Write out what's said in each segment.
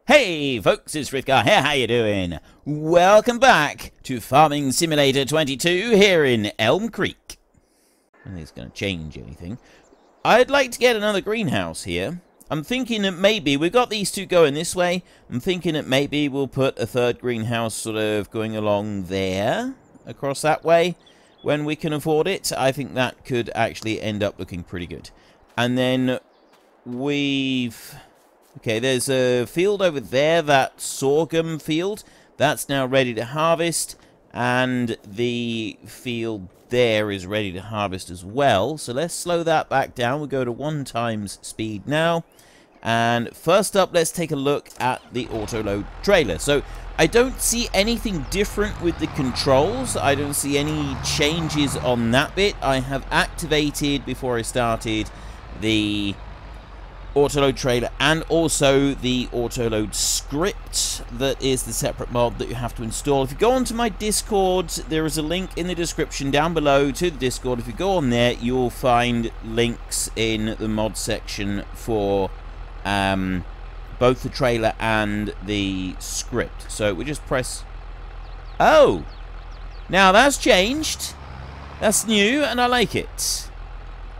Hey folks, it's Frithgar here, how you doing? Welcome back to Farming Simulator 22 here in Elm Creek. I don't think it's going to change anything. I'd like to get another greenhouse here. I'm thinking that maybe, we've got these two going this way, I'm thinking that maybe we'll put a third greenhouse sort of going along there, across that way, when we can afford it. I think that could actually end up looking pretty good. And then we've... Okay, there's a field over there, that sorghum field. That's now ready to harvest. And the field there is ready to harvest as well. So let's slow that back down. We'll go to 1 times speed now. And first up, let's take a look at the auto-load trailer. So I don't see anything different with the controls. I don't see any changes on that bit. I have activated, before I started, the auto-load trailer and also the auto-load script. That is the separate mod that you have to install. If you go onto my Discord, there is a link in the description down below to the Discord. If you go on there, you'll find links in the mod section for both the trailer and the script. So we just press... Oh! Now that's changed. That's new and I like it.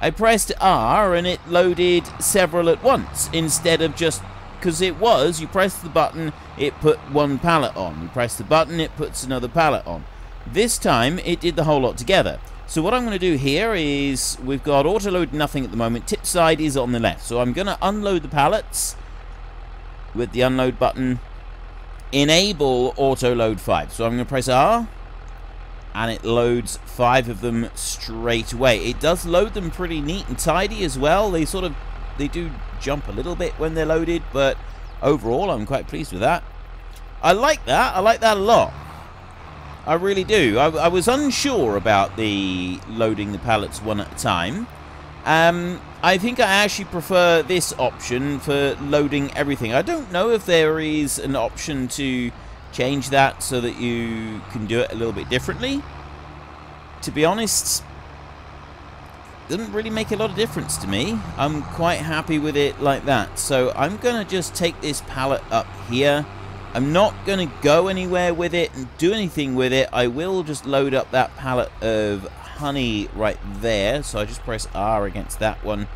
I pressed R and it loaded several at once instead of just... Because it was, you press the button, it put one pallet on. You press the button, it puts another pallet on. This time, it did the whole lot together. So what I'm going to do here is, we've got auto-load nothing at the moment. Tip side is on the left. So I'm going to unload the pallets with the unload button. Enable auto-load 5. So I'm going to press R. And it loads 5 of them straight away. It does load them pretty neat and tidy as well. They do jump a little bit when they're loaded, but overall I'm quite pleased with that. I like that. I like that a lot. I really do. I was unsure about the loading the pallets one at a time. I think I actually prefer this option for loading everything. I don't know if there is an option to change that so that you can do it a little bit differently. To be honest, doesn't really make a lot of difference to me. I'm quite happy with it like that. So I'm gonna just take this pallet up here. I'm not gonna go anywhere with it and do anything with it. I will just load up that pallet of honey right there. So I just press R against that one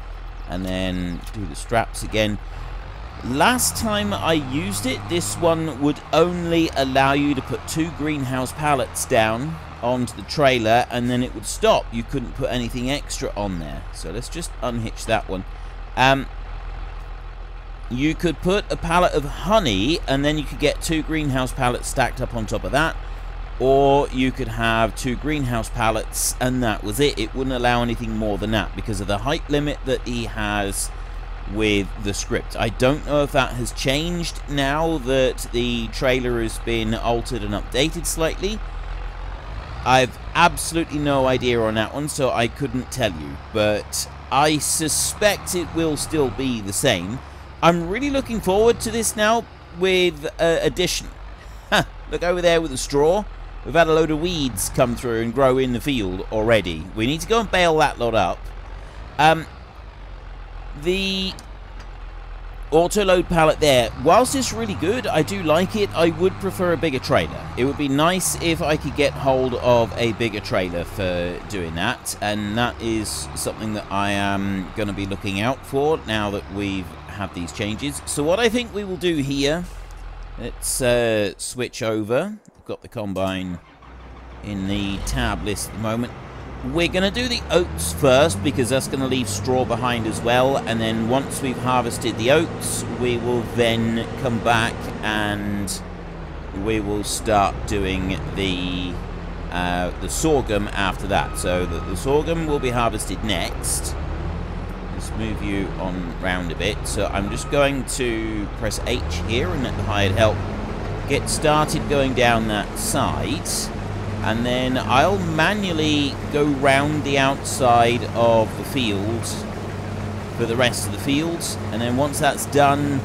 and then do the straps again. Last time I used it, this one would only allow you to put 2 greenhouse pallets down onto the trailer and then it would stop. You couldn't put anything extra on there. So let's just unhitch that one. You could put a pallet of honey and then you could get 2 greenhouse pallets stacked up on top of that. Or you could have 2 greenhouse pallets and that was it. It wouldn't allow anything more than that because of the height limit that he has with the script. I don't know if that has changed now that the trailer has been altered and updated slightly. I've absolutely no idea on that one, so I couldn't tell you, but I suspect it will still be the same. I'm really looking forward to this now with addition. Look over there with the straw. We've had a load of weeds come through and grow in the field already. We need to go and bale that lot up. The auto-load pallet there, whilst it's really good, I do like it, I would prefer a bigger trailer. It would be nice if I could get hold of a bigger trailer for doing that, and that is something that I am going to be looking out for now that we've had these changes. So what I think we will do here, let's switch over. I've got the combine in the tab list at the moment. We're going to do the oats first because that's going to leave straw behind as well, and then once we've harvested the oats we will then come back and we will start doing the sorghum after that. So the sorghum will be harvested next. Let's move you on round a bit. So I'm just going to press H here and let the hired help get started going down that side. And then I'll manually go round the outside of the field for the rest of the fields. And then once that's done,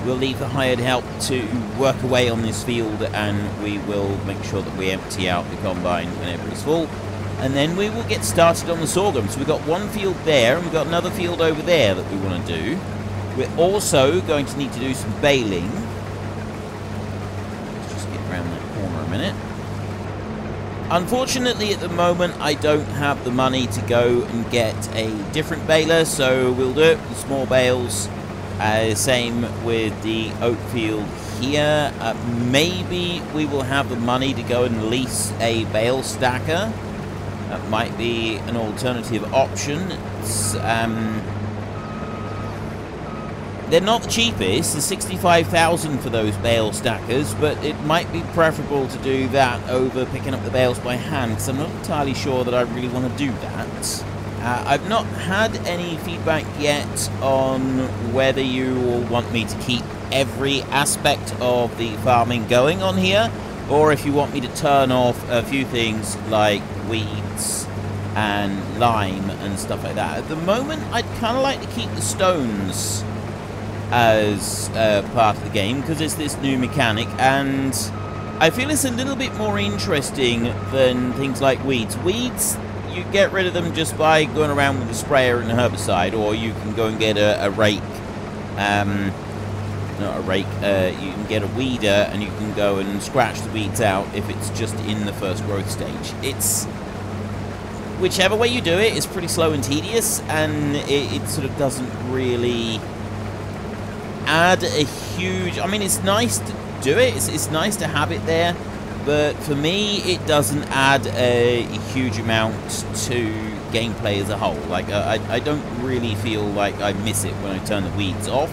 we'll leave the hired help to work away on this field and we will make sure that we empty out the combine whenever it's full. And then we will get started on the sorghum. So we've got one field there and we've got another field over there that we want to do. We're also going to need to do some baling. minute. Unfortunately, at the moment, I don't have the money to go and get a different baler, so we'll do it with small bales. Same with the oat field here. Maybe we will have the money to go and lease a bale stacker. That might be an alternative option. They're not the cheapest. It's $65,000 for those bale stackers, but it might be preferable to do that over picking up the bales by hand, because I'm not entirely sure that I really want to do that. I've not had any feedback yet on whether you will want me to keep every aspect of the farming going on here, or if you want me to turn off a few things like weeds and lime and stuff like that. At the moment, I'd kind of like to keep the stones as part of the game, because it's this new mechanic, and I feel it's a little bit more interesting than things like weeds. Weeds, you get rid of them just by going around with a sprayer and a herbicide, or you can go and get a rake. Not a rake, you can get a weeder and you can go and scratch the weeds out if it's just in the first growth stage. It's whichever way you do it, it's pretty slow and tedious, and it sort of doesn't really add a huge... I mean, it's nice to do it, it's nice to have it there, but for me, it doesn't add a huge amount to gameplay as a whole. Like, I don't really feel like I miss it when I turn the weeds off,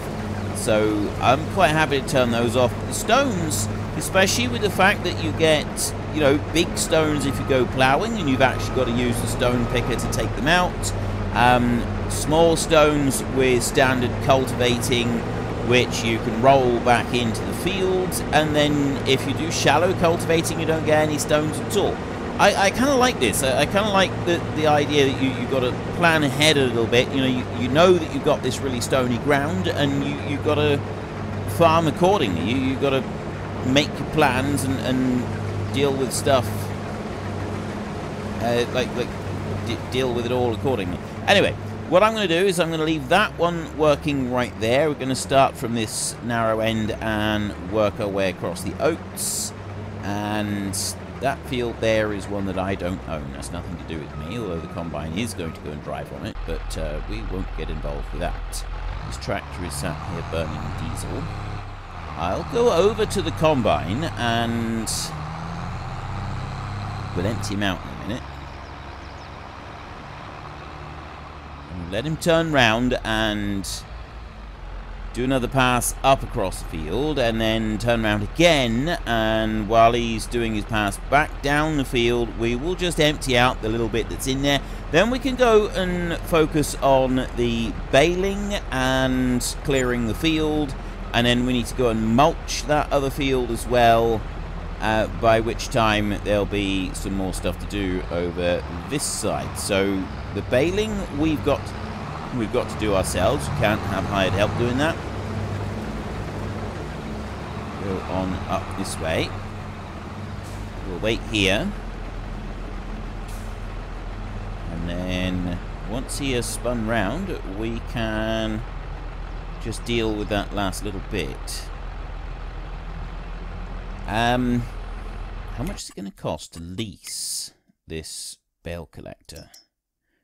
so I'm quite happy to turn those off. The stones, especially with the fact that you get, you know, big stones if you go ploughing, and you've actually got to use the stone picker to take them out. Small stones with standard cultivating, which you can roll back into the field, and then if you do shallow cultivating, you don't get any stones at all. I kind of like this. I kind of like the idea that you've got to plan ahead a little bit. You know, you know that you've got this really stony ground, and you've got to farm accordingly. You've got to make your plans and deal with stuff, deal with it all accordingly. Anyway, what I'm going to do is I'm going to leave that one working right there. We're going to start from this narrow end and work our way across the oats. And that field there is one that I don't own. That's nothing to do with me, although the combine is going to go and drive on it. But we won't get involved with that. This tractor is sat here burning diesel. I'll go over to the combine and we'll empty him out in a minute. Let him turn round and do another pass up across the field, and then turn around again, and while he's doing his pass back down the field, we will just empty out the little bit that's in there. Then we can go and focus on the baling and clearing the field, and then we need to go and mulch that other field as well, by which time there'll be some more stuff to do over this side. So the baling we've got to do ourselves. We can't have hired help doing that. Go on up this way. We'll wait here. And then once he has spun round, we can just deal with that last little bit. How much is it going to cost to lease this bale collector?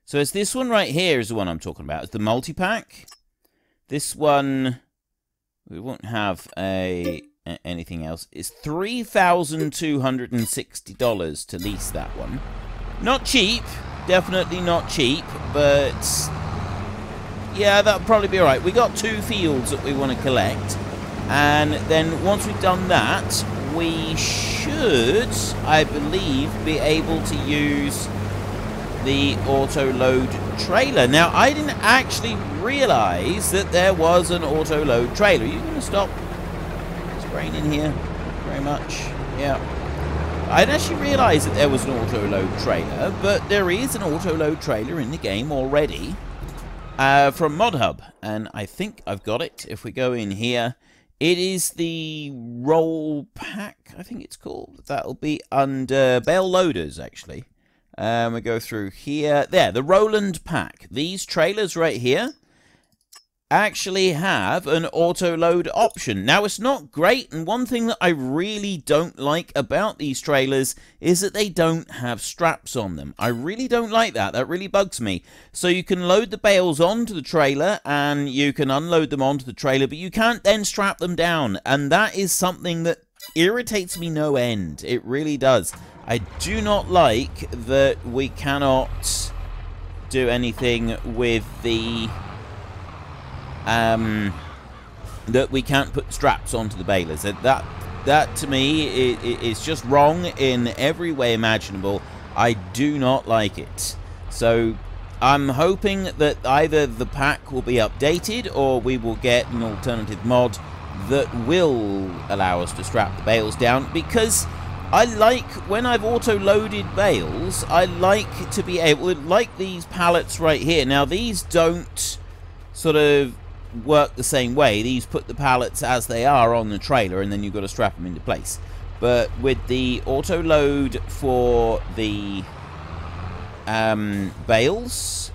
So it's this one right here is the one I'm talking about. It's the multi-pack. This one, we won't have anything else. It's $3,260 to lease that one. Not cheap. Definitely not cheap. But, yeah, that'll probably be alright. We got 2 fields that we want to collect. And then once we've done that, we should, I believe, be able to use the auto-load trailer. Now, I didn't actually realize that there was an auto-load trailer. Are you going to stop spraying in here? Very much. Yeah. I didn't actually realize that there was an auto-load trailer, but there is an auto-load trailer in the game already from ModHub, and I think I've got it. If we go in here, it is the roll pack, I think it's called. That'll be under bale loaders, actually. We go through here. There, the Roland pack. These trailers right here, actually have an auto load option. Now, it's not great, and one thing that I really don't like about these trailers is that they don't have straps on them. I really don't like that. That really bugs me. So you can load the bales onto the trailer and you can unload them onto the trailer, but you can't then strap them down, and that is something that irritates me no end. It really does. I do not like that we cannot do anything with the that we can't put straps onto the balers. That to me is just wrong in every way imaginable. I do not like it. So I'm hoping that either the pack will be updated or we will get an alternative mod that will allow us to strap the bales down, because I like, when I've auto-loaded bales, I like to be able, like these pallets right here. Now, these don't sort of work the same way. These put the pallets as they are on the trailer, and then you've got to strap them into place. But with the auto load for the bales,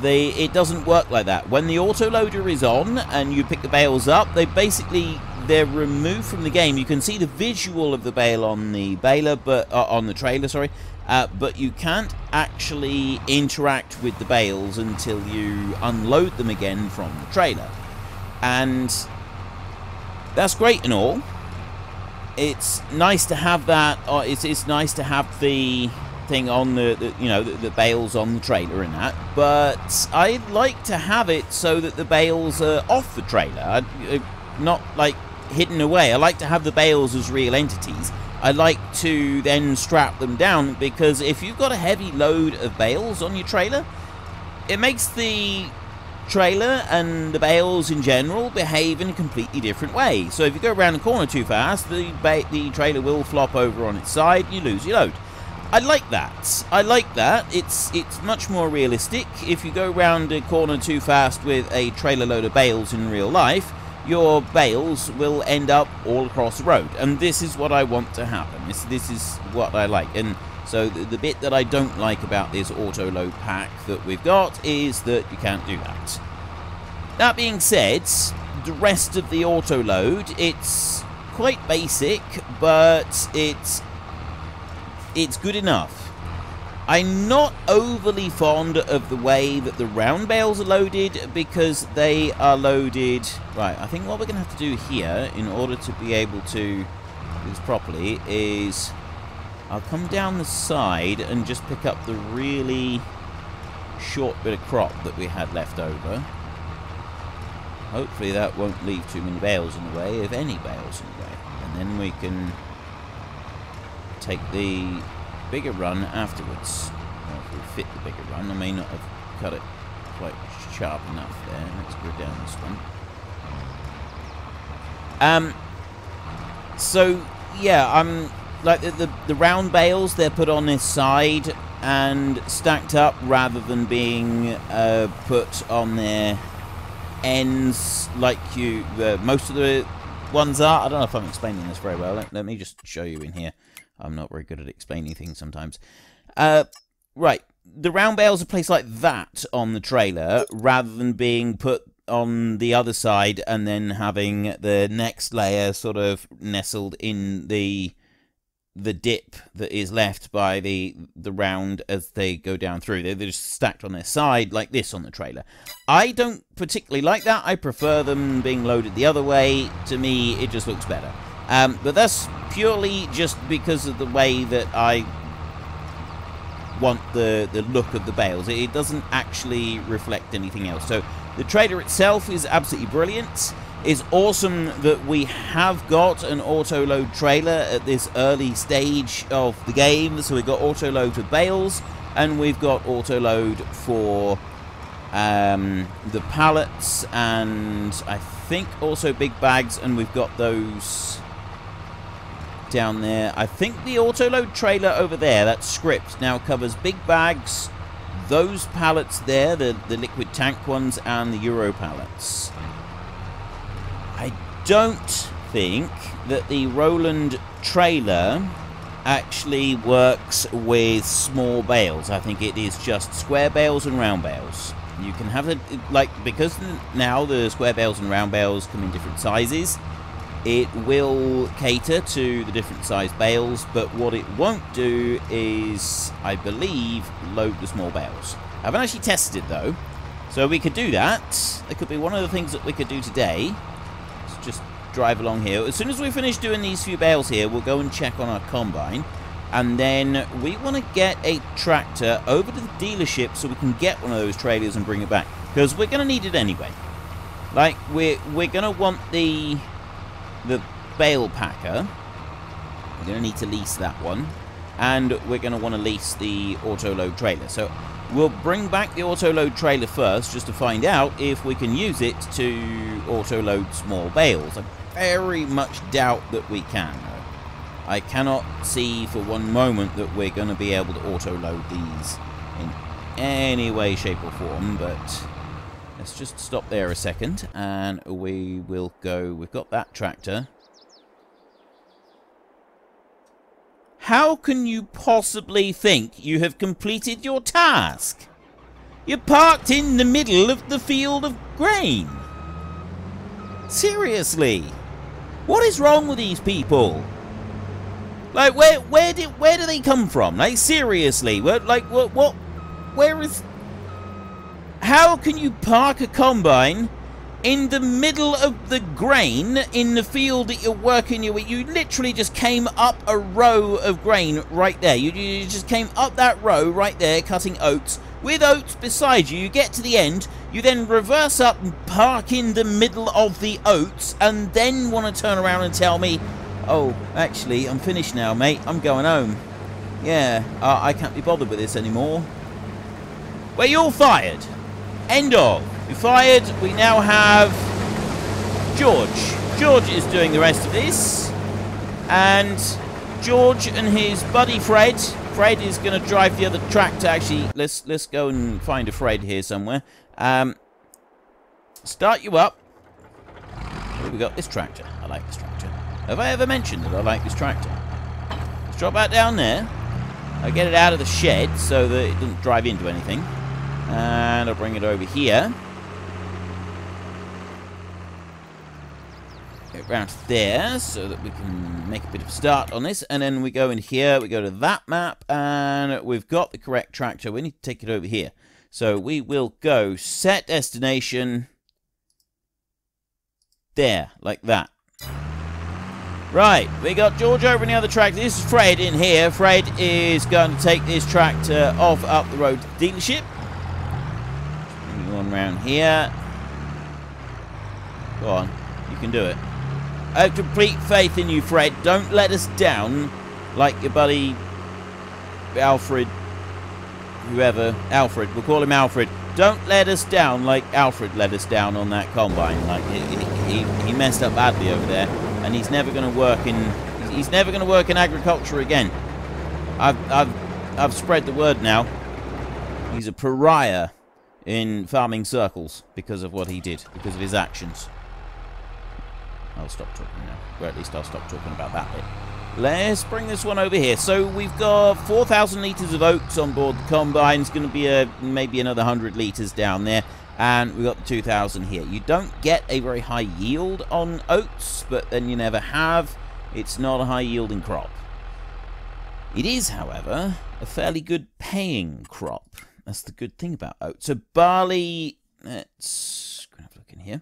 it doesn't work like that. When the auto loader is on and you pick the bales up, they're removed from the game. You can see the visual of the bale on the baler, but on the trailer, sorry. But you can't actually interact with the bales until you unload them again from the trailer. And that's great and all. It's nice to have that. It's nice to have the thing on the bales on the trailer and that. But I'd like to have it so that the bales are off the trailer, not like hidden away. I like to have the bales as real entities. I like to then strap them down, because if you've got a heavy load of bales on your trailer, it makes the trailer and the bales in general behave in a completely different way. So if you go around the corner too fast, the trailer will flop over on its side and you lose your load. I like that. I like that. It's much more realistic. If you go around a corner too fast with a trailer load of bales in real life, your bales will end up all across the road, and this is what I want to happen. This is what I like. And so the bit that I don't like about this auto load pack that we've got is that you can't do that. That being said, the rest of the auto load, it's quite basic, but it's good enough. I'm not overly fond of the way that the round bales are loaded, because they are loaded... Right, I think what we're going to have to do here, in order to be able to do this properly, is I'll come down the side and just pick up the really short bit of crop that we had left over. Hopefully that won't leave too many bales in the way, if any bales in the way. And then we can take the bigger run afterwards. Well, if we fit the bigger run, I may not have cut it quite sharp enough there. Let's go down this one. So yeah, like the round bales, they're put on this side and stacked up rather than being put on their ends like most of the ones are. I don't know if I'm explaining this very well. Let me just show you in here. I'm not very good at explaining things sometimes. Right, the round bales are placed like that on the trailer, rather than being put on the other side and then having the next layer sort of nestled in the dip that is left by the round as they go down through. They're just stacked on their side like this on the trailer. I don't particularly like that. I prefer them being loaded the other way. To me, it just looks better. But that's purely just because of the way that I want the look of the bales. It doesn't actually reflect anything else. So the trailer itself is absolutely brilliant. It's awesome that we have got an auto-load trailer at this early stage of the game. So we've got auto-load for bales, and we've got auto-load for the pallets, and I think also big bags, and we've got those down there. I think the auto-load trailer over there, that script, now covers big bags, those pallets there, the liquid tank ones, and the Euro pallets. I don't think that the Roland trailer actually works with small bales. I think it is just square bales and round bales. You can have it, like, because now the square bales and round bales come in different sizes, it will cater to the different size bales, but what it won't do is, I believe, load the small bales. I haven't actually tested it, though, so we could do that. It could be one of the things that we could do today. Let's just drive along here. As soon as we finish doing these few bales here, we'll go and check on our combine, and then we want to get a tractor over to the dealership so we can get one of those trailers and bring it back, because we're going to need it anyway. Like, we're going to want the bale packer. We're going to need to lease that one, and we're going to want to lease the auto-load trailer. So we'll bring back the auto-load trailer first, just to find out if we can use it to auto-load small bales. I very much doubt that we can, though. I cannot see for one moment that we're going to be able to auto-load these in any way, shape, or form, but let's just stop there a second, and we will go. We've got that tractor. How can you possibly think you have completed your task? You're parked in the middle of the field of grain. Seriously, what is wrong with these people? Like, where do they come from? Like, seriously, where is? How can you park a combine in the middle of the grain in the field that you're working with? You literally just came up a row of grain right there. You just came up that row right there, cutting oats. With oats beside you, you get to the end, you then reverse up and park in the middle of the oats, and then want to turn around and tell me, oh, actually, I'm finished now, mate. I'm going home. Yeah, I can't be bothered with this anymore. Well, you're fired. End of. You're fired. We now have George. George is doing the rest of this. And George and his buddy Fred. Fred is going to drive the other tractor. Actually, let's go and find a Fred here somewhere. Start you up. We got this tractor. I like this tractor. Have I ever mentioned that I like this tractor? Let's drop that down there. I'll get it out of the shed so that it doesn't drive into anything. And I'll bring it over here. Get round to there so that we can make a bit of a start on this. And then we go in here, we go to that map, and we've got the correct tractor. We need to take it over here. So we will go set destination there, like that. Right, we got George over in the other tractor. This is Fred in here. Fred is going to take this tractor off up the road to the dealership. Bring you on around here. Go on, you can do it. I have complete faith in you, Fred. Don't let us down like your buddy Alfred, whoever. Alfred, we'll call him Alfred. Don't let us down like Alfred let us down on that combine. Like he messed up badly over there, and he's never going to work in. He's never going to work in agriculture again. I've spread the word now. He's a pariah in farming circles because of what he did, because of his actions. I'll stop talking now. Or at least I'll stop talking about that bit. Let's bring this one over here. So we've got 4,000 litres of oats on board the combine. It's going to be maybe another 100 litres down there. And we've got the 2,000 here. You don't get a very high yield on oats, but then you never have. It's not a high yielding crop. It is, however, a fairly good paying crop. That's the good thing about oats. So barley, let's have a look in here.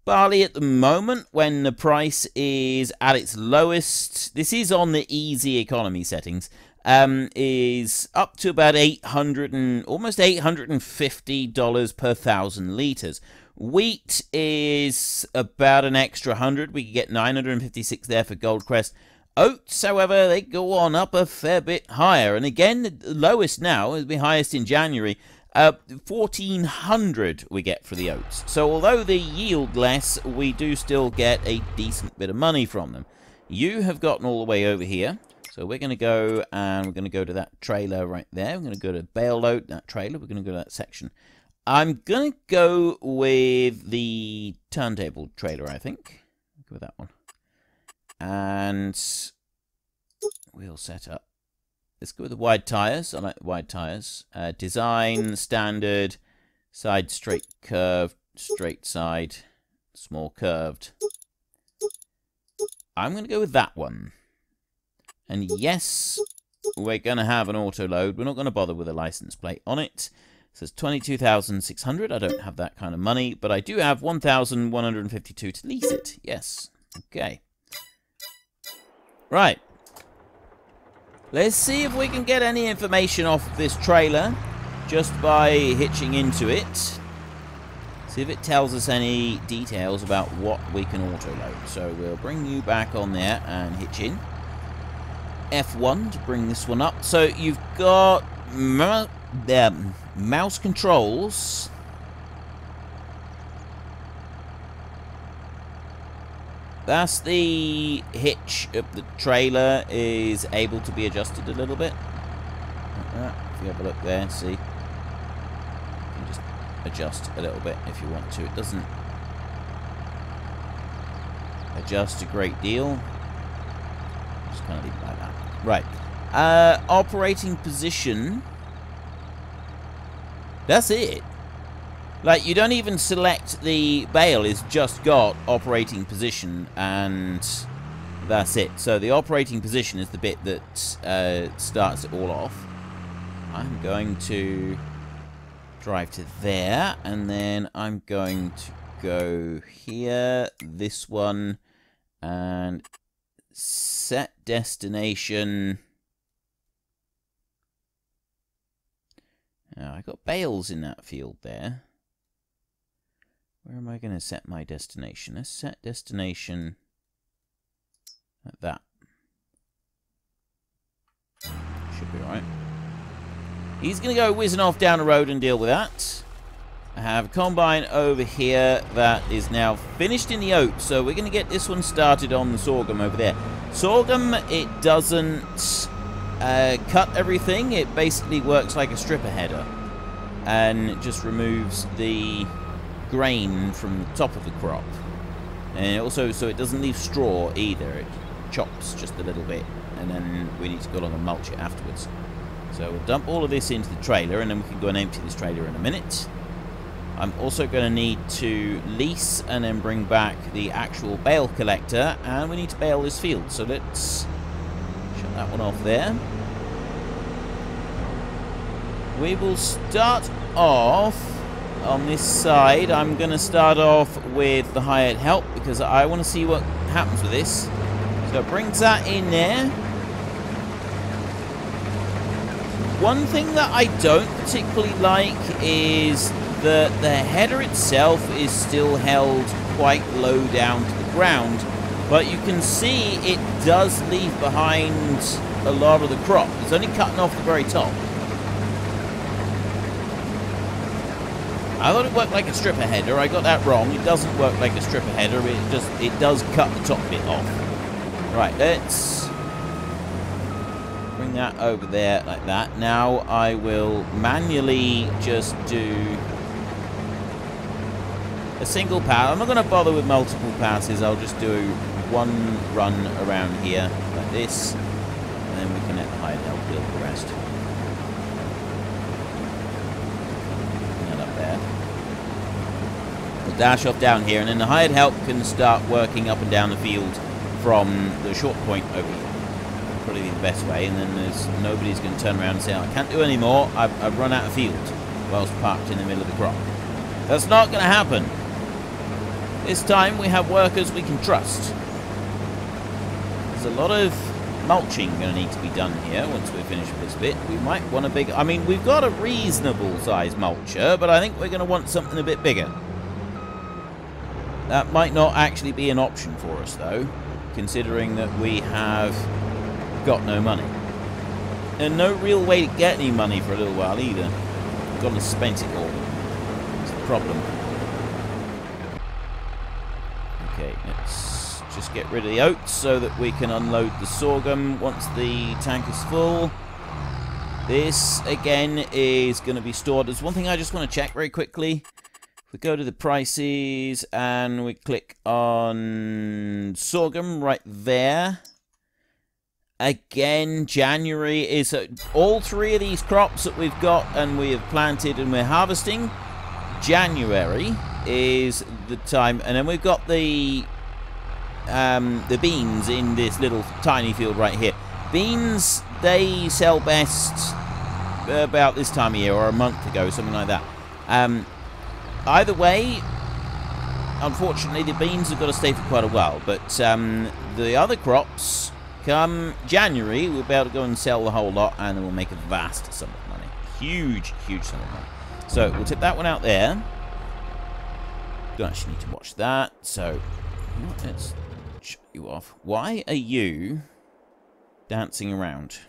Barley at the moment, when the price is at its lowest, this is on the easy economy settings, is up to about almost $850 per 1,000 litres. Wheat is about an extra 100. We could get 956 there for Goldcrest. Oats, however, they go on up a fair bit higher. And again, the lowest now is the highest in January. 1,400 we get for the oats. So although they yield less, we do still get a decent bit of money from them. You have gotten all the way over here. So we're going to go and we're going to go to that trailer right there. We're going to go to bale load, that trailer. We're going to go to that section. I'm going to go with the turntable trailer, I think. Go with that one. And we'll set up. Let's go with the wide tyres. I like the wide tyres. Design, standard, Side straight, curved, straight side, small curved. I'm going to go with that one. And yes, we're going to have an auto load. We're not going to bother with a license plate on it. It says 22,600. I don't have that kind of money, but I do have 1,152 to lease it. Yes. Okay. Right. Let's see if we can get any information off of this trailer just by hitching into it. See if it tells us any details about what we can auto load. So we'll bring you back on there and hitch in. F1 to bring this one up. So you've got mouse controls. That's the hitch of the trailer is able to be adjusted a little bit. Like that. If you have a look there, see. You can just adjust a little bit if you want to. It doesn't adjust a great deal. Just kind of leave it like that. Right. Operating position. That's it. Like, you don't even select the bale. It's just got operating position, and that's it. So the operating position is the bit that starts it all off. I'm going to drive to there, and then I'm going to go here, this one, and set destination. Now, I got bales in that field there. Where am I going to set my destination? Let's set destination like that. Should be alright. He's going to go whizzing off down the road and deal with that. I have a combine over here that is now finished in the oat, so we're going to get this one started on the sorghum over there. Sorghum, it doesn't cut everything. It basically works like a stripper header, and it just removes the grain from the top of the crop. And also, so it doesn't leave straw either. It chops just a little bit, and then we need to go along and mulch it afterwards. So we'll dump all of this into the trailer, and then we can go and empty this trailer in a minute. I'm also going to need to lease and then bring back the actual bale collector, and we need to bale this field. So let's shut that one off there. We will start off on this side. I'm going to start off with the hired help because I want to see what happens with this. So it brings that in there. One thing that I don't particularly like is that the header itself is still held quite low down to the ground, but you can see it does leave behind a lot of the crop. It's only cutting off the very top. I thought it worked like a stripper header. I got that wrong. It doesn't work like a stripper header. It does cut the top bit off. Right, let's bring that over there like that. Now I will manually just do a single pass. I'm not going to bother with multiple passes. I'll just do one run around here like this, and then we can let the hired help deal with the rest. We'll dash off down here, and then the hired help can start working up and down the field from the short point over here. Probably the best way, and then nobody's going to turn around and say, oh, I can't do any more, I've run out of field whilst parked in the middle of the crop. That's not going to happen. This time we have workers we can trust. There's a lot of mulching going to need to be done here once we finish with this bit. We might want a bigger... I mean, we've got a reasonable size mulcher, but I think we're going to want something a bit bigger. That might not actually be an option for us, though, considering that we have got no money. And no real way to get any money for a little while, either. We've gone and spent it all. It's the problem. Okay, let's just get rid of the oats so that we can unload the sorghum once the tank is full. This, again, is going to be stored. There's one thing I just want to check very quickly. We go to the prices and we click on sorghum right there. Again, January is all three of these crops that we've got and we have planted and we're harvesting January is the time, and then we've got the beans in this little tiny field right here. Beans, they sell best about this time of year, or a month ago, something like that. Either way, unfortunately, the beans have got to stay for quite a while, but the other crops, come January, we'll be able to go and sell the whole lot, and then we'll make a vast sum of money. Huge, huge sum of money. So we'll tip that one out there. Don't actually need to watch that, so let's shut you off. Why are you dancing around?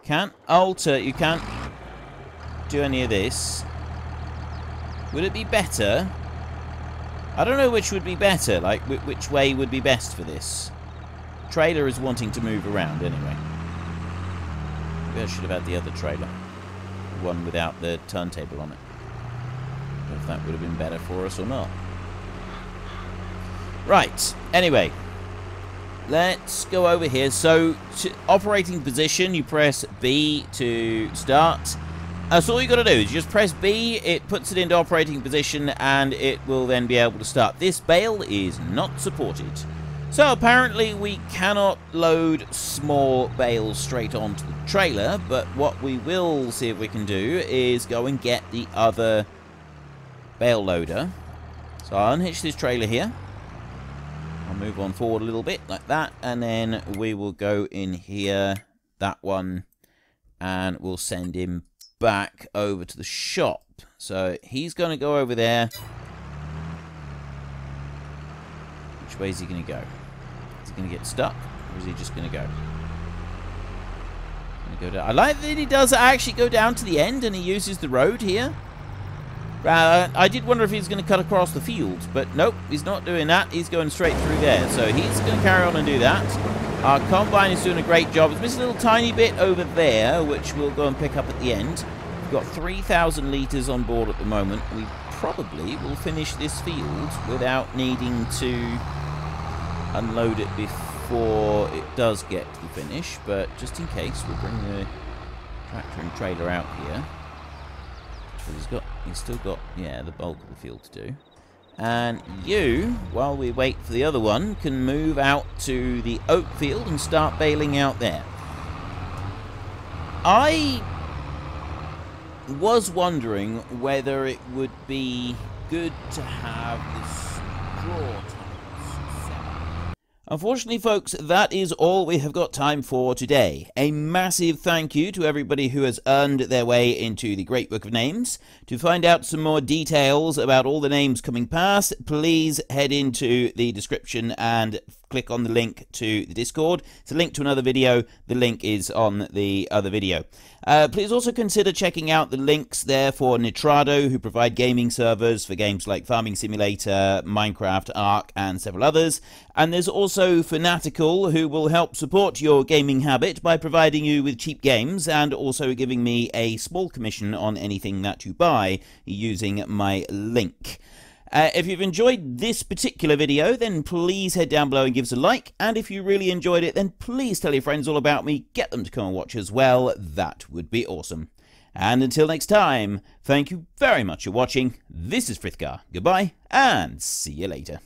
Can't alter, you can't do any of this. Would it be better? I don't know which would be better, like which way would be best for this. Trailer is wanting to move around anyway. Maybe I should have had the other trailer. The one without the turntable on it. I don't know if that would have been better for us or not. Right, anyway. Let's go over here. So, to operating position, you press B to start. So all you got to do is just press B, it puts it into operating position, and it will then be able to start. This bale is not supported. So apparently we cannot load small bales straight onto the trailer, but what we will see if we can do is go and get the other bale loader. So I'll unhitch this trailer here. I'll move on forward a little bit, like that, and then we will go in here, that one, and we'll send him back over to the shop. So he's going to go over there. Which way is he going to go? Is he going to get stuck, or is he just going to go? Go down. I like that he does actually go down to the end, and he uses the road here. I did wonder if he's going to cut across the field, but nope, he's not doing that. He's going straight through there, so he's going to carry on and do that. Our combine is doing a great job. It's missing a little tiny bit over there, which we'll go and pick up at the end. We've got 3,000 litres on board at the moment. We probably will finish this field without needing to unload it before it does get to the finish, but just in case, we'll bring the tractor and trailer out here. He's still got, yeah, the bulk of the field to do. And you, while we wait for the other one, can move out to the oat field and start baling out there. I was wondering whether it would be good to have the straw tanks set. Unfortunately, folks, that is all we have got time for today. A massive thank you to everybody who has earned their way into the Great Book of Names. To find out some more details about all the names coming past, please head into the description and click on the link to the Discord. It's a link to another video. The link is on the other video. Please also consider checking out the links there for Nitrado, who provide gaming servers for games like Farming Simulator, Minecraft, Ark, and several others. And there's also Fanatical, who will help support your gaming habit by providing you with cheap games and also giving me a small commission on anything that you buy using my link. If you've enjoyed this particular video, then please head down below and give us a like. And if you really enjoyed it, then please tell your friends all about me. Get them to come and watch as well. That would be awesome. And until next time, thank you very much for watching. This is Frithgar. Goodbye, and see you later.